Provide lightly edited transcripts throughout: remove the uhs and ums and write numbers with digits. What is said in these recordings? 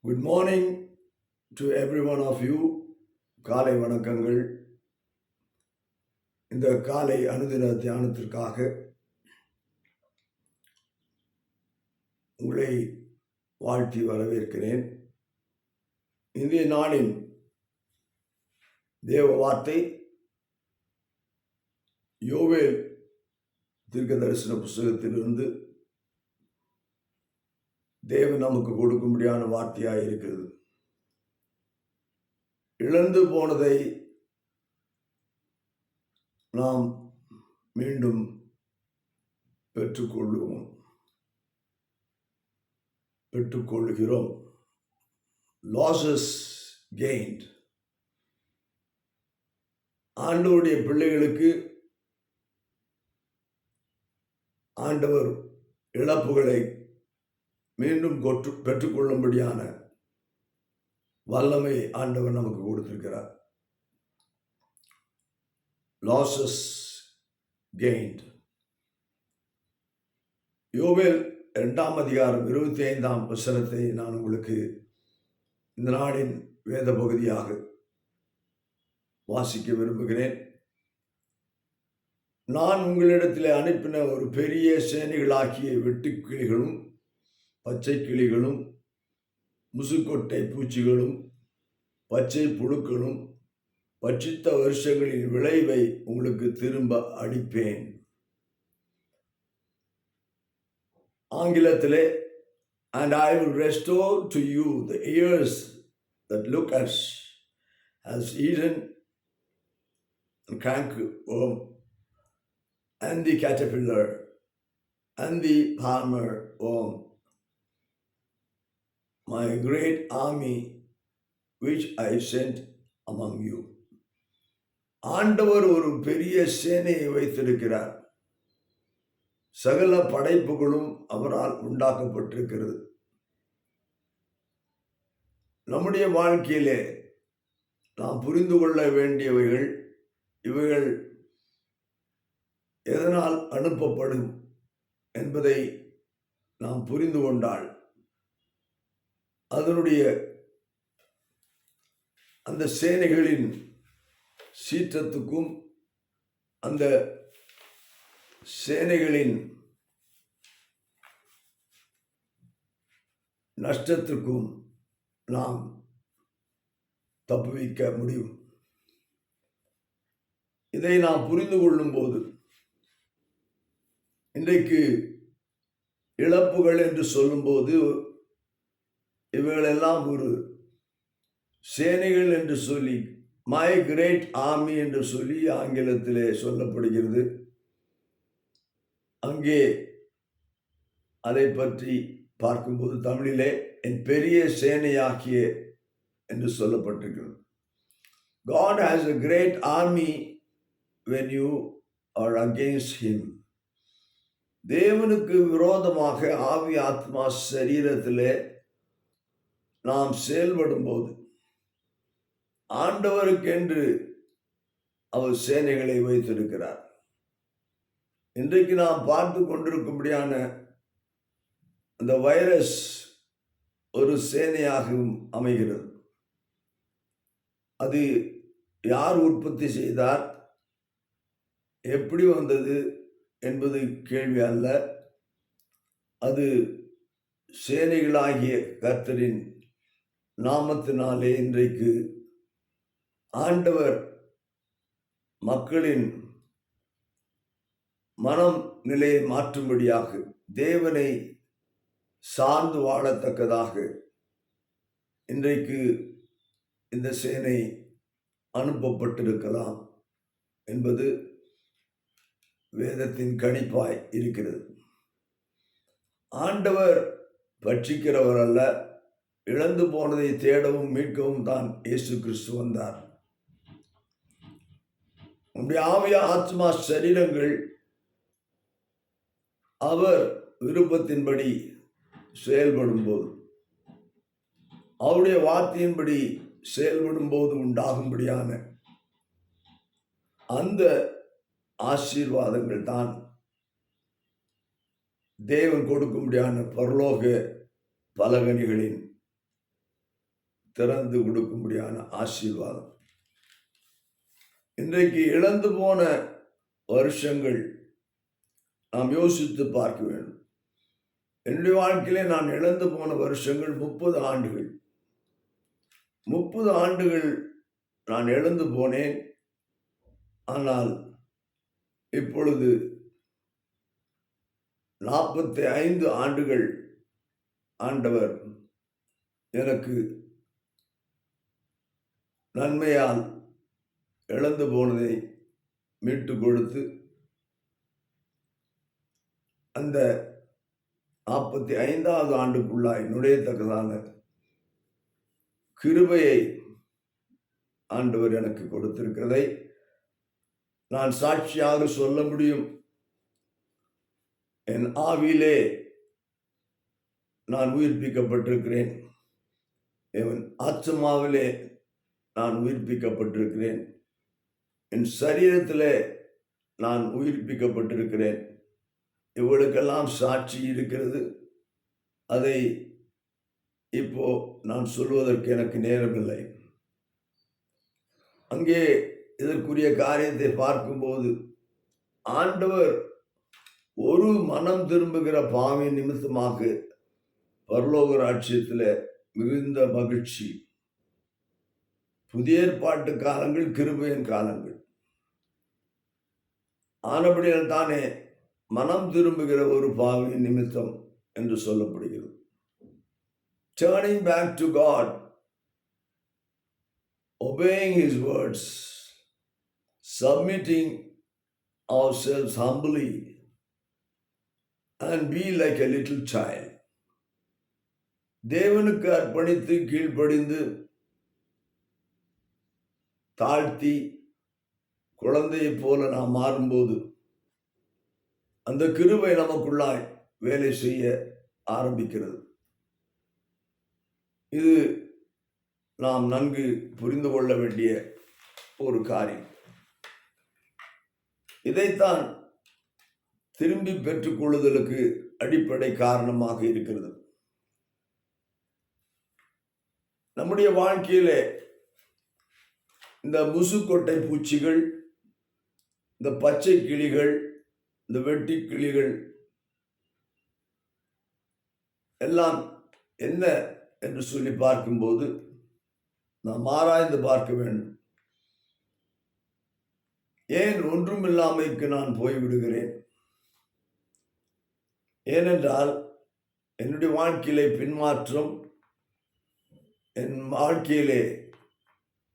Good morning to every one of you. காலை வணக்கங்கள். இந்த காலை அனுதின தியானத்திற்காக உங்களை வாழ்த்தி வரவேற்கிறேன். இன்றைய நாளின் தேவ வார்த்தை யோவேல் தீர்க்கதரிசன புஸ்தகத்திலிருந்து தேவன் நமக்கு கொடுக்கும்படியான வார்த்தையாக இருக்கிறது. இழந்து போனதை நாம் மீண்டும் பெற்றுக்கொள்கிறோம். Losses gained. ஆண்டவருடைய பிள்ளைகளுக்கு ஆண்டவர் இழப்புகளை மீண்டும் பெற்றுக்கொள்ளும்படியான வல்லமை ஆண்டவர் நமக்கு கொடுத்திருக்கிறார். Losses gained. யோவேல் 2 அதிகாரம் 25 வசனத்தை நான் உங்களுக்கு இந்த நாளின் வேத பகுதியாக வாசிக்க விரும்புகிறேன். நான் உங்களிடத்தில் அனுப்பின ஒரு பெரிய சேனைகளாகிய வெட்டுக்கிளிகளும் பச்சை கிளிகளும் முசுக்கொட்டை பூச்சிகளும் பச்சை புழுக்களும் பட்சித்த வருஷங்களின் விளைவை உங்களுக்கு திரும்ப அளிப்பேன். ஆங்கிலத்திலே and I will restore to you the years that Lucas has eaten and cankerworm and the caterpillar and the palmer worm, my great army which I sent among you. ஆண்டவர் ஒரு பெரிய சேனையை வைத்திருக்கிறார். சகல படைப்புகளும் அவரால் உண்டாக்கப்பட்டிருக்கிறது. நம்முடைய வாழ்க்கையிலே நாம் புரிந்து கொள்ள வேண்டியவைகள் இவைகள் எதனால் அனுப்பப்படும் என்பதை நாம் புரிந்து கொண்டால் அதனுடைய அந்த சேனைகளின் சீற்றத்துக்கும் அந்த சேனைகளின் நஷ்டத்திற்கும் நாம் தப்புவிக்க முடியும். இதை நாம் புரிந்து கொள்ளும் போது இன்றைக்கு இழப்புகள் என்று சொல்லும்போது இவைகளெல்லாம் ஒரு சேனைகள் என்று சொல்லி மை கிரேட் ஆர்மி என்று சொல்லி ஆங்கிலத்திலே சொல்லப்படுகிறது. அங்கே அதை பற்றி பார்க்கும்போது தமிழிலே என் பெரிய சேனையாக்கிய என்று சொல்லப்பட்டிருக்கிறது. God has a great army when you are against him. தேவனுக்கு விரோதமாக ஆவி ஆத்மா சரீரத்திலே நாம் செயல்படும் போது ஆண்டவருக்கென்று அவர் சேனைகளை வைத்திருக்கிறார். இன்றைக்கு நாம் பார்த்து கொண்டிருக்கும்படியான அந்த வைரஸ் ஒரு சேனையாகவும் அமைகிறது. அது யார் உற்பத்தி செய்தார், எப்படி வந்தது என்பது கேள்வி அல்ல. அது சேனைகளாகிய கர்த்தரின் நாமத்தினாலே இன்றைக்கு ஆண்டவர் மக்களின் மனம் நிலையை மாற்றும்படியாக தேவனை சார்ந்து வாழத்தக்கதாக இன்றைக்கு இந்த சேனை அனுப்பப்பட்டிருக்கலாம் என்பது வேதத்தின் கணிப்பாய் இருக்கிறது. ஆண்டவர் பட்சிக்கிறவர் அல்ல, இழந்து போனதை தேடவும் மீட்கவும் தான் இயேசு கிறிஸ்து வந்தார். நம்முடைய ஆவிய ஆத்மா சரீரங்கள் அவர் விருப்பத்தின்படி செயல்படும் போது அவருடைய வார்த்தையின்படி செயல்படும் போது உண்டாகும்படியான அந்த ஆசீர்வாதங்கள் தான் தேவன் கொடுக்கும்படியான பரலோக பலகணிகளின் திறந்து கொடுக்கும்படியான ஆசீர்வாதம். இன்றைக்கு இழந்து போன வருஷங்கள் நாம் யோசித்து பார்க்க வேண்டும். என்னுடைய வாழ்க்கையிலே நான் இழந்து போன வருஷங்கள் 30 ஆண்டுகள். 30 ஆண்டுகள் நான் இழந்து போனேன். ஆனால் இப்பொழுது 45 ஆண்டுகள் ஆண்டவர் எனக்கு நன்மையால் இழந்து போனதை மீட்டு கொடுத்து அந்த 45வது ஆண்டுக்குள்ளாய் நுழையத்தக்கதான கிருபையை ஆண்டவர் எனக்கு கொடுத்திருக்கிறதை நான் சாட்சியாக சொல்ல முடியும். என் ஆவியிலே நான் உயிர்ப்பிக்கப்பட்டிருக்கிறேன். என் ஆத்மாவிலே நான் உயிர்ப்பிக்கப்பட்டிருக்கிறேன். என் சரீரத்திலே நான் உயிர்ப்பிக்கப்பட்டிருக்கிறேன். இவளுக்கெல்லாம் சாட்சி இருக்கிறது. அதை இப்போ நான் சொல்வதற்கு எனக்கு நேரமில்லை. அங்கே இதற்குரிய காரியத்தை பார்க்கும்போது ஆண்டவர் ஒரு மனம் திரும்புகிற பாவி நிமித்தமாக பரலோக ராஜ்யத்தில் மிகுந்த மகிழ்ச்சி. புதிய ஏற்பாட்டு காலங்கள் கிருபையின் காலங்கள் ஆனபடியால் தானே மனம் திரும்புகிற ஒரு பாவி நிமித்தம் என்று சொல்லப்படுகிறது. Turning back to God, obeying His words, submitting ourselves humbly and be like a little child. தேவனுக்கு அர்ப்பணித்து கீழ்ப்படிந்து தாழ்த்தி குழந்தையைப் போல நாம் மாறும்போது அந்த கிருபை நமக்குள்ளாய் வேலை செய்ய ஆரம்பிக்கிறது. இது நாம் நன்கு புரிந்து கொள்ள வேண்டிய ஒரு காரியம். இதைத்தான் திரும்பி பெற்றுக்கொள்ளுதலுக்கு அடிப்படை காரணமாக இருக்கிறது. நம்முடைய வாழ்க்கையிலே இந்த முசுக்கொட்டை பூச்சிகள், இந்த பச்சை கிளிகள், இந்த வெட்டி கிளிகள் எல்லாம் என்ன என்று சொல்லி பார்க்கும்போது நாம் ஆராய்ந்து பார்க்க வேண்டும். ஏன் ஒன்றுமில்லாமைக்கு நான் போய்விடுகிறேன்? ஏனென்றால் என்னுடைய வாழ்க்கையிலே பின்மாற்றம், என் வாழ்க்கையிலே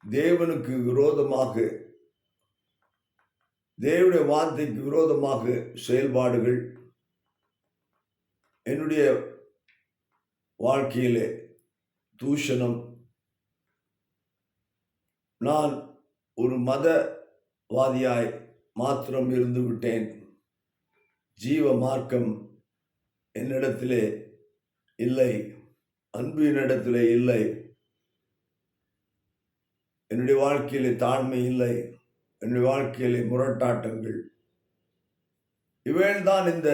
தேவனுக்கு விரோதமாக, தேவனுடைய வார்த்தைக்கு விரோதமாக செயல்பாடுகள், என்னுடைய வாழ்க்கையிலே தூஷணம், நான் ஒரு மதவாதியாய் மாத்திரம் இருந்து விட்டேன். ஜீவ மார்க்கம் என்னிடத்திலே இல்லை, அன்பு என்னிடத்திலே இல்லை, என்னுடைய வாழ்க்கையிலே தாழ்மை இல்லை, என்னுடைய வாழ்க்கையிலே முரட்டாட்டங்கள், இவைதான் இந்த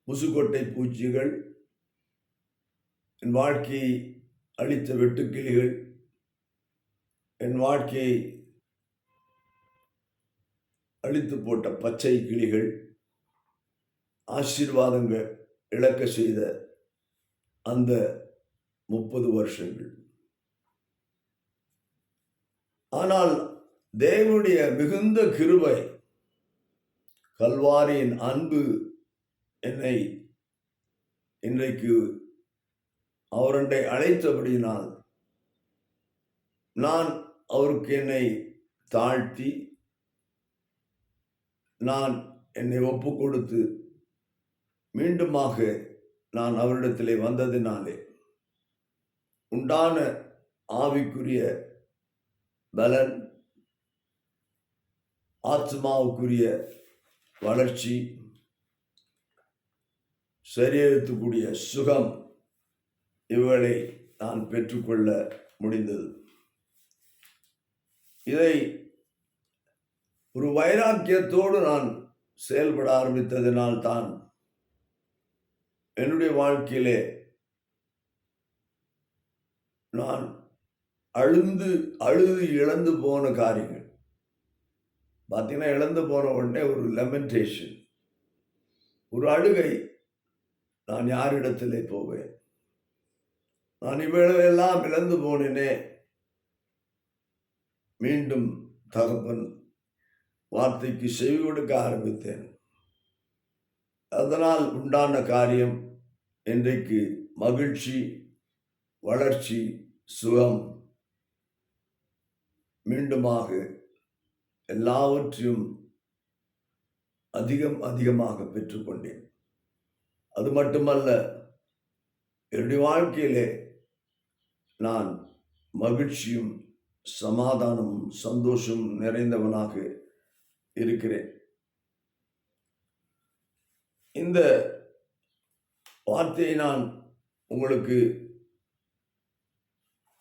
முசுக்கொட்டை பூச்சிகள், என் வாழ்க்கையை அழித்த வெட்டுக்கிளிகள், என் வாழ்க்கையை அழித்து போட்ட பச்சை கிளிகள், ஆசீர்வாதங்கள் இழக்க செய்த அந்த 30 வருஷங்கள். ஆனால் தேவனுடைய மிகுந்த கிருபை, கல்வாரியின் அன்பு என்னை இன்றைக்கு அவரண்டை அழைத்தபடியினால் நான் அவருக்கு என்னை தாழ்த்தி, நான் என்னை ஒப்பு கொடுத்து மீண்டுமாக நான் அவரிடத்திலே வந்ததினாலே உண்டான ஆவிக்குரிய பலன், ஆத்மாவுக்குரிய வளர்ச்சி, சரீரத்துக்குரிய சுகம், இவைகளை நான் பெற்றுக்கொள்ள முடிந்தது. இதை ஒரு வைராக்கியத்தோடு நான் செயல்பட ஆரம்பித்ததினால் தான் என்னுடைய வாழ்க்கையிலே நான் அழுது இழந்து போன காரியங்கள் பார்த்தீங்கன்னா, இழந்து போன உடனே ஒரு லெமெண்டேஷன், ஒரு அழுகை. நான் யாரிடத்திலே போவேன்? நான் இவ்வளவெல்லாம் இழந்து போனேனே. மீண்டும் தகப்பன் வார்த்தைக்கு செவி கொடுக்க ஆரம்பித்தேன். அதனால் உண்டான காரியம் இன்றைக்கு மகிழ்ச்சி, வளர்ச்சி, சுகம், மீண்டுமாக எல்லாவற்றையும் அதிகமாக பெற்றுக்கொண்டேன். அது மட்டுமல்ல, என்னுடைய வாழ்க்கையிலே நான் மகிழ்ச்சியும் சமாதானமும் சந்தோஷமும் நிறைந்தவனாக இருக்கிறேன். இந்த வார்த்தையை நான் உங்களுக்கு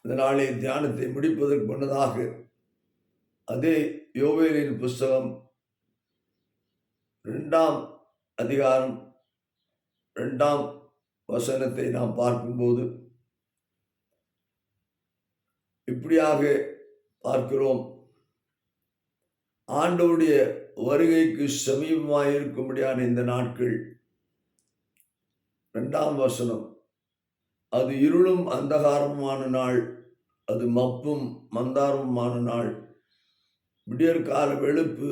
இந்த நாளை தியானத்தை முடிப்பதற்கு முன்னதாக அதே யோவேலின் புஸ்தகம் 2ஆம் அதிகாரம் 2ஆம் வசனத்தை நாம் பார்க்கும்போது இப்படியாக பார்க்கிறோம். ஆண்டவருடைய வருகைக்கு சமீபமாக இருக்கும்படியான இந்த நாட்கள், 2ஆம் வசனம், அது இருளும் அந்தகாரமான நாள், அது மப்பும் மந்தாரமுமான நாள். விடியற்கால வெளுப்பு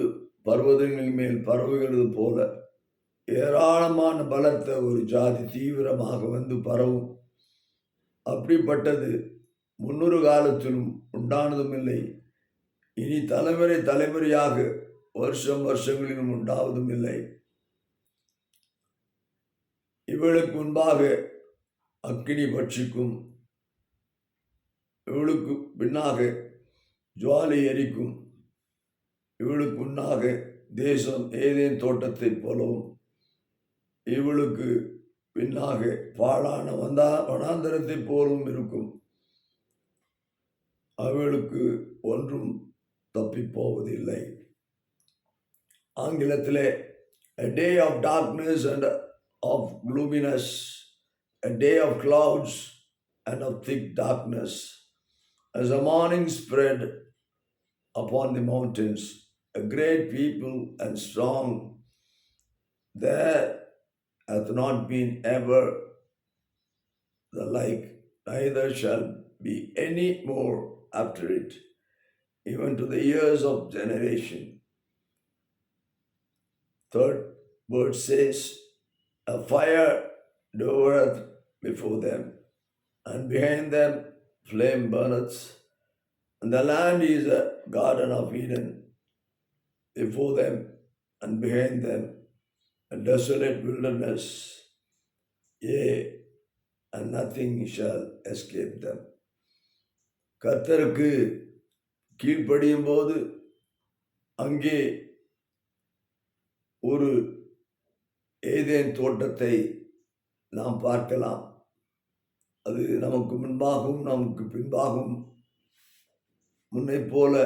பர்வதங்களின் மேல் பரவுகிறது போல ஏராளமான பலத்த ஒரு ஜாதி தீவிரமாக வந்து பரவும். அப்படிப்பட்டது முன்னொரு காலத்திலும் உண்டானதும் இல்லை, இனி தலைமுறையாக வருஷங்களிலும் உண்டாவதும் இல்லை. இவளுக்கு முன்பாக அக்கினி பட்சிக்கும், இவளுக்கு பின்னாக ஜுவாலை எரிக்கும். இவளுக்கு முன்னாக தேசம் ஏதேன் தோட்டத்தை போலவும், இவளுக்கு பின்னாக பாழான வனாந்தரத்தை போலவும் இருக்கும். அவளுக்கு ஒன்றும் தப்பி போவதில்லை. ஆங்கிலத்திலே a day of darkness and of gloominess, a day of clouds and of thick darkness, as the morning spread upon the mountains, a great people and strong, there hath not been ever the like, neither shall be any more after it, even to the years of generation. Third word says, a fire devoureth before them, and behind them flame burneth, and the land is a garden of Eden, before them and behind them a desolate wilderness, yea, and nothing shall escape them. கர்த்தருக்கு கீழ்ப்படியும் போது அங்கே ஒரு Eden தோட்டத்தை நாம் பார்க்கலாம். அது நமக்கு முன்பாகவும் நமக்கு பின்பாகவும் முன்னை போல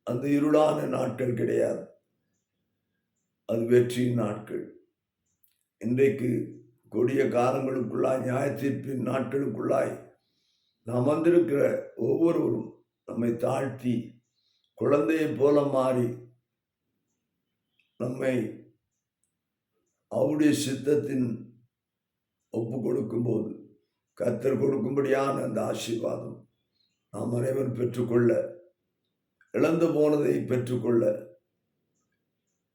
அந்த இருளான நாட்கள் கிடையாது. அது வெற்றியின் நாட்கள். இன்றைக்கு கொடிய காலங்களுக்குள்ளாய், நியாயத்தீர்ப்பின் நாட்களுக்குள்ளாய் நாம் வந்திருக்கிற ஒவ்வொருவரும் நம்மை தாழ்த்தி குழந்தையை போல மாறி நம்மை அவருடைய சித்தத்தின் ஒப்பு கொடுக்கும்போது கர்த்தர் கொடுக்கும்படியான அந்த ஆசீர்வாதம் நாம் அனைவரும் பெற்றுக்கொள்ள, இழந்து போனதை பெற்றுக்கொள்ள,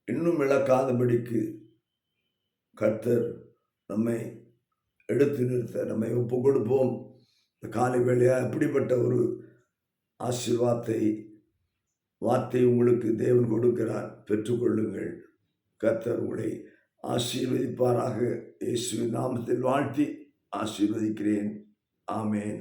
இன்னும் இழக்காதபடிக்கு கர்த்தர் நம்மை எடுத்து நிறுத்த நம்மை ஒப்பு கொடுப்போம். இந்த காலை வேளையா எப்படிப்பட்ட ஒரு வார்த்தை உங்களுக்கு தேவன் கொடுக்கிறார், பெற்றுக்கொள்ளுங்கள். கர்த்தர் உங்களை ஆசீர்வதிப்பாராக. இயேசுவின் நாமத்தில் வாழ்த்தி ஆசீர்வதிக்கிறேன். ஆமேன்.